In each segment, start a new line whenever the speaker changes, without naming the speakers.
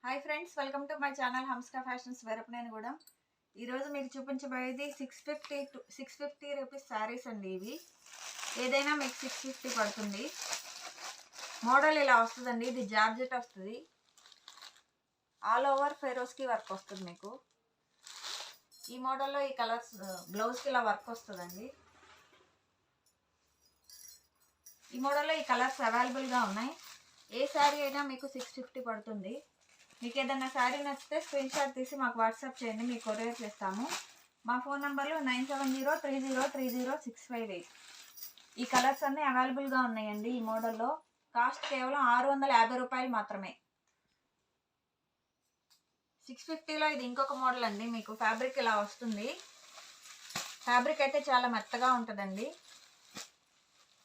Hi friends, welcome to my channel Hamska Fashions Verapaneni కూడా. ఈరోజు మీకు చూపించబోయేది 650 రూపీస్ శారీస్ అండి. ఇవి ఏదైనా మీకు 650 పడుతుంది. మోడల్ ఇలా వస్తుందండి. ఇది జార్జెట్ వస్తుంది. ఆల్ ఓవర్ ఫెరోస్కి వర్క్ వస్తుంది మీకు. ఈ మోడల్లో ఈ కలర్స్ బ్లౌజ్కి ఇలా వర్క్ వస్తుందండి. ఈ మోడల్లో ఈ కలర్స్ అవైలబుల్గా ఉన్నాయి. ఏ శారీ అయినా మీకు 650 పడుతుంది. మీకు ఏదైనా శారీ నచ్చితే స్క్రీన్ షాట్ తీసి మాకు వాట్సాప్ చేయండి, మీకు కొరియర్ చేస్తాము. మా ఫోన్ నెంబర్లు 9703030658. ఈ కలర్స్ అన్నీ అవైలబుల్గా ఉన్నాయండి. ఈ మోడల్లో కాస్ట్ కేవలం 650 రూపాయలు మాత్రమే. 650లో ఇది ఇంకొక మోడల్ అండి. మీకు ఫ్యాబ్రిక్ ఇలా వస్తుంది. ఫ్యాబ్రిక్ అయితే చాలా మెత్తగా ఉంటుందండి.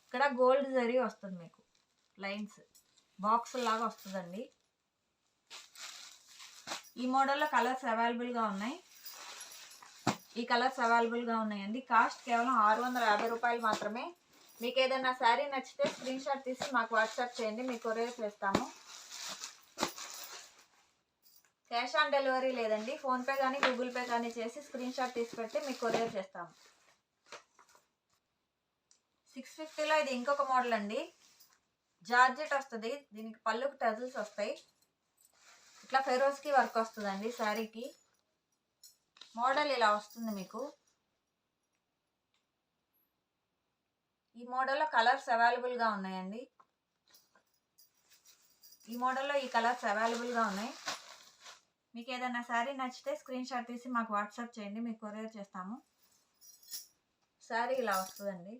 ఇక్కడ గోల్డ్ జరీ వస్తుంది, మీకు లైన్స్ బాక్స్ లాగా వస్తుందండి. ఈ మోడల్లో కలర్స్ అవైలబుల్గా ఉన్నాయి. ఈ కలర్స్ అవైలబుల్గా ఉన్నాయండి. కాస్ట్ కేవలం 650 రూపాయలు మాత్రమే. మీకు ఏదైనా శారీ నచ్చితే స్క్రీన్ షాట్ తీసి మాకు వాట్సాప్ చేయండి, మీకు కొరియర్ చేస్తాము. క్యాష్ ఆన్ డెలివరీ లేదండి. ఫోన్పే కానీ గూగుల్ పే కానీ చేసి స్క్రీన్ షాట్ తీసి పెడితే మీకు కొరియర్ చేస్తాము. 650లో ఇది ఇంకొక మోడల్ అండి. జార్జెట్ వస్తుంది. దీనికి పళ్ళుకి టజిల్స్ వస్తాయి. ఇట్లా ఫెరోస్కి వర్క్ వస్తుందండి. శారీకి మోడల్ ఇలా వస్తుంది మీకు. ఈ మోడల్లో కలర్స్ అవైలబుల్గా ఉన్నాయండి. ఈ మోడల్లో ఈ కలర్స్ అవైలబుల్గా ఉన్నాయి. మీకు ఏదైనా శారీ నచ్చితే స్క్రీన్ షాట్ తీసి మాకు వాట్సాప్ చేయండి, మీకు కొరియర్ చేస్తాము. శారీ ఇలా వస్తుందండి.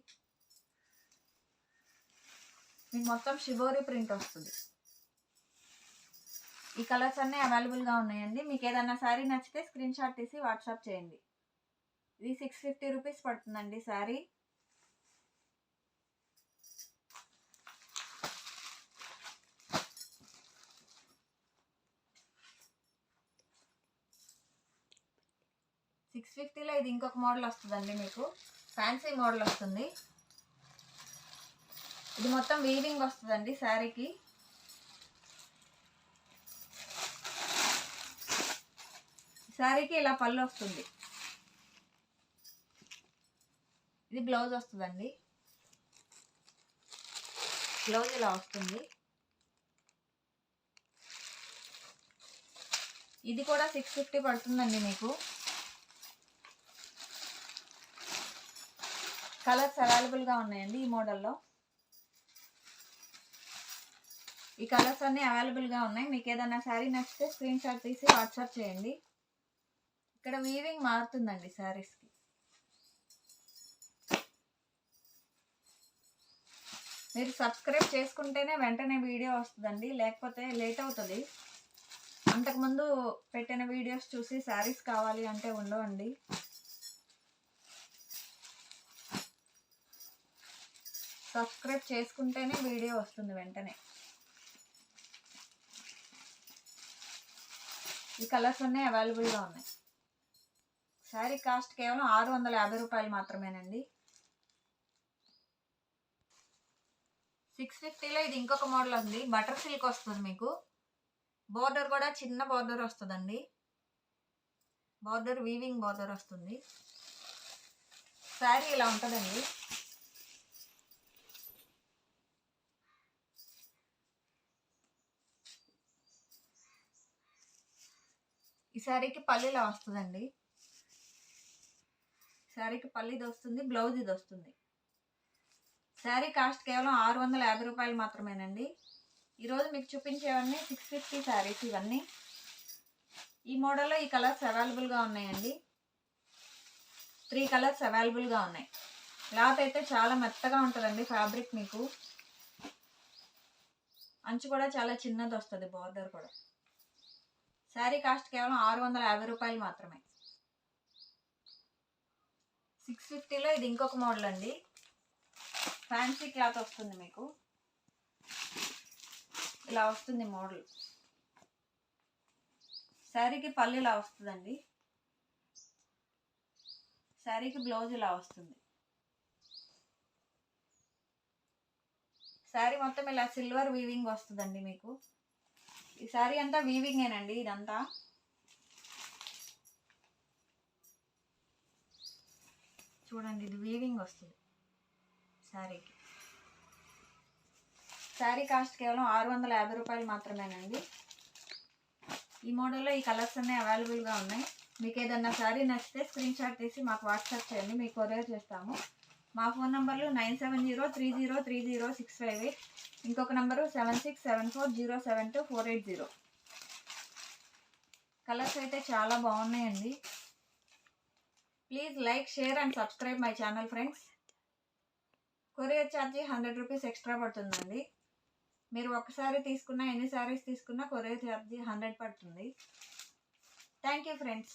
మీకు మొత్తం షిబోరి ప్రింట్ వస్తుంది. ఈ కలర్స్ అన్నీ అవైలబుల్గా ఉన్నాయండి. మీకు ఏదైనా శారీ నచ్చితే స్క్రీన్ షాట్ తీసి వాట్సాప్ చేయండి. ఇది 650 రూపీస్ పడుతుందండి శారీ. $650లో ఇది ఇంకొక మోడల్ వస్తుందండి. మీకు ఫ్యాన్సీ మోడల్ వస్తుంది. ఇది మొత్తం వీవింగ్ వస్తుందండి శారీకి. శారీకి ఇలా పళ్ళు వస్తుంది. ఇది బ్లౌజ్ వస్తుందండి. బ్లౌజ్ ఇలా వస్తుంది. ఇది కూడా 650 పడుతుందండి మీకు. కలర్స్ అవైలబుల్గా ఉన్నాయండి ఈ మోడల్లో. ఈ కలర్స్ అన్నీ అవైలబుల్గా ఉన్నాయి. మీకు ఏదైనా శారీ నచ్చితే స్క్రీన్ షాట్ తీసి వాట్సాప్ చేయండి. ఇక్కడ వీవింగ్ మారుతుందండి శారీస్కి. మీరు సబ్స్క్రైబ్ చేసుకుంటేనే వెంటనే వీడియో వస్తుందండి, లేకపోతే లేట్ అవుతుంది. అంతకుముందు పెట్టిన వీడియోస్ చూసి శారీస్ కావాలి అంటే ఉండవండి. సబ్స్క్రైబ్ చేసుకుంటేనే వీడియో వస్తుంది వెంటనే. ఈ కలర్స్ అన్నీ అవైలబుల్గా ఉన్నాయి. శారీ కాస్ట్ కేవలం 650 రూపాయలు మాత్రమేనండి. 650లో ఇది ఇంకొక మోడల్ ఉంది. బటర్ సిల్క్ వస్తుంది మీకు. బోర్డర్ కూడా చిన్న బోర్డర్ వస్తుందండి. బోర్డర్ వీవింగ్ బోర్డర్ వస్తుంది. శారీ ఇలా ఉంటుందండి. ఈ శారీకి పళ్ళు ఇలా వస్తుందండి. శారీకి పళ్ళు ఇది వస్తుంది, బ్లౌజ్ ఇది వస్తుంది. శారీ కాస్ట్ కేవలం 650 రూపాయలు మాత్రమేనండి. ఈరోజు మీకు చూపించేవన్నీ 650 శారీస్ ఇవన్నీ. ఈ మోడల్లో ఈ కలర్స్ అవైలబుల్గా ఉన్నాయండి. 3 కలర్స్ అవైలబుల్గా ఉన్నాయి. క్లాత్ అయితే చాలా మెత్తగా ఉంటుందండి ఫ్యాబ్రిక్. మీకు అంచు కూడా చాలా చిన్నది వస్తుంది, బోర్డర్ కూడా. శారీ కాస్ట్ కేవలం 650 రూపాయలు మాత్రమే. 650లో ఇది ఇంకొక మోడల్ అండి. ఫ్యాన్సీ క్లాత్ వస్తుంది మీకు. ఇలా వస్తుంది మోడల్. శారీకి పళ్ళు ఇలా వస్తుందండి. శారీకి బ్లౌజ్ ఇలా వస్తుంది. శారీ మొత్తం ఇలా సిల్వర్ వీవింగ్ వస్తుందండి మీకు. ఈ శారీ అంతా వీవింగేనండి. ఇదంతా చూడండి, ఇది వీవింగ్ వస్తుంది శారీకి. శారీ కాస్ట్ కేవలం 650 రూపాయలు మాత్రమేనండి. ఈ మోడల్లో ఈ కలర్స్ అన్నీ అవైలబుల్గా ఉన్నాయి. మీకు ఏదన్నా శారీ నచ్చితే స్క్రీన్ షాట్ తీసి మాకు వాట్సాప్ చేయండి, మీకు కొరియర్ చేస్తాము. మా ఫోన్ నంబర్లు 9703030658, ఇంకొక నంబరు 7674072480. కలర్స్ అయితే చాలా బాగున్నాయండి. Please like, share and subscribe my channel friends. Courier charge 100 rupees extra పడుతుందండి. మీరు ఒకసారి తీసుకున్నా, ఎన్ని శారీస్ తీసుకున్నా కొరియర్ ఛార్జీ 100 పడుతుంది. Thank you friends.